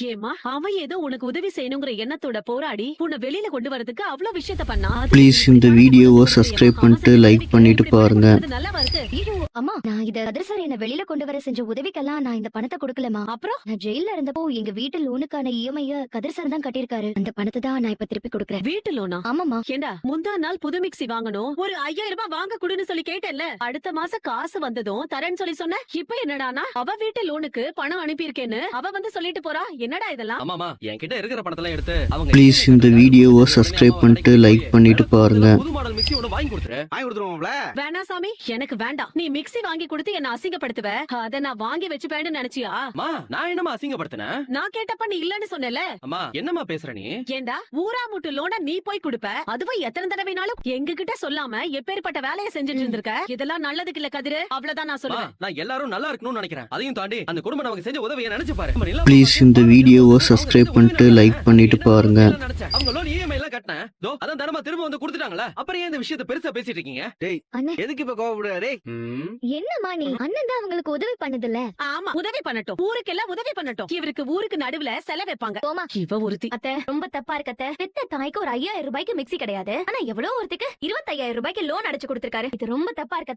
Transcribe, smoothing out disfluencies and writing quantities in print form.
ஏமா அவன் ஏதோ உனக்கு உதவி செய்யணுங்கிற எண்ணத்தோட போராடி உன்னை வெளியில கொண்டு வரதுக்கு அவ்வளவு விஷயத்த பண்ணா. ப்ளீஸ் இந்த வீடியோவை சப்ஸ்கிரைப் பண்ணிட்டு லைக் பண்ணிட்டு பாருங்க. நல்லாவா இருக்கு? ஐயோ அம்மா, நான் இத கதிர் சார் என்ன வெளியில கொண்டு வர செஞ்ச உதவிக்கெல்லாம் நான் இந்த பணத்தை கொடுக்கலமா. அப்புறம் நான் ஜெயில இருந்தப்போ எங்க வீட்டு லோனுக்கான இஎம்ஐ கதிர் சார் தான் கட்டியிருக்காரு. அந்த பணத்தை தான் நான் இப்ப திருப்பி கொடுக்கறேன். வீட்டு லோனா? ஆமாமா. ஏண்டா முந்தா நாள் புது மிக்ஸி வாங்கணும், ஒரு 5000 ரூபாய் வாங்க குடுன்னு சொல்லி கேட்டேன்ல. அடுத்த மாசம் காசு வந்ததும் தரேன்னு சொல்லி சொன்ன. இப்ப என்னடானா அவ வீட்டு லோனுக்கு பணம் அனுப்பியிருக்கேன்னு அவ வந்து சொல்லிட்டு போறா. என்னடா இதெல்லாம்? ஆமாமா, என்கிட்ட இருக்கிற பணத்தெல்லாம் எடுத்து அவங்க ப்ளீஸ் இந்த வீடியோவை சப்ஸ்கிரைப் பண்ணிட்டு லைக் பண்ணிட்டு பாருங்க. புது மாடல் மிக்ஸி ஒன்னு வாங்கி கொடுத்துருவோம்ல. வேணா சாமி, எனக்கு வேண்டாம். நீ மிக்ஸி வாங்கி கொடுத்து என்ன அசிங்கப்படுத்துவ. அத நான் வாங்கி வச்சுப்பேன்னு நினைச்சியா? அம்மா, நான் என்னமா அசிங்கப்படுத்தினேன்? நான் கேட்டப்ப நீ இல்லன்னு சொன்னல. அம்மா, என்னமா பேசுற நீ? ஏண்டா ஊரா முட்டு லோன நீ போய் கொடுப்ப, அதுவும் எத்தனை தடவைனாலும் எங்க கிட்ட சொல்லாம எப்பேற்பட்ட வேலையை செஞ்சுட்டு இருந்திருக்க. இதெல்லாம் நல்லதுக்கு இல்ல கதிரு, அவ்வளவுதான் நான் அம்மா, சொல்லுவேன். நான் எல்லாரும் நல்லா இருக்கணும்னு நினைக்கிறேன். அதையும் தாண்டி அந்த குடும்பம் நமக்கு செஞ்ச உதவியை நினைச்சு பாரு. ப்ளீஸ் இந்த வீடியோவை சப்ஸ்கிரைப் பண்ணிட்டு லைக் பண்ணிட்டு பாருங்க. அவங்க லோன் இஎம்ஐ எல்லாம் கட்டினேன். தோ அதான் தரமா திரும்ப வந்து கொடுத்துட்டாங்களா. அப்புறம் ஏன் இந்த விஷயத்தை பெருசா பேசிட்டு இருக்கீங்க? டேய், அண்ணே, எதுக்கு இப்ப கோவப்படுறே? என்னம்மா நீ? அண்ணன் தான் அவங்களுக்கு உதவி பண்ணதில்ல. ஆமா, உதவி பண்ணட்டும், ஊருக்கெல்லாம் உதவி பண்ணட்டும். இவருக்கு ஊருக்கு நடுவுல செலவு வைப்பாங்க. போமா. இவ ஒருத்தி. அத்தை, ரொம்ப தப்பா இருக்கத்த. பெத்த தாய்க்கு ஒரு 5000 ரூபாய்க்கு மிக்ஸி கிடையாது, ஆனா எவ்வளவு ஒருத்துக்கு 25000 ரூபாய்க்கு லோன் அடைச்சு கொடுத்திருக்காரு. இது ரொம்ப தப்பா இருக்க.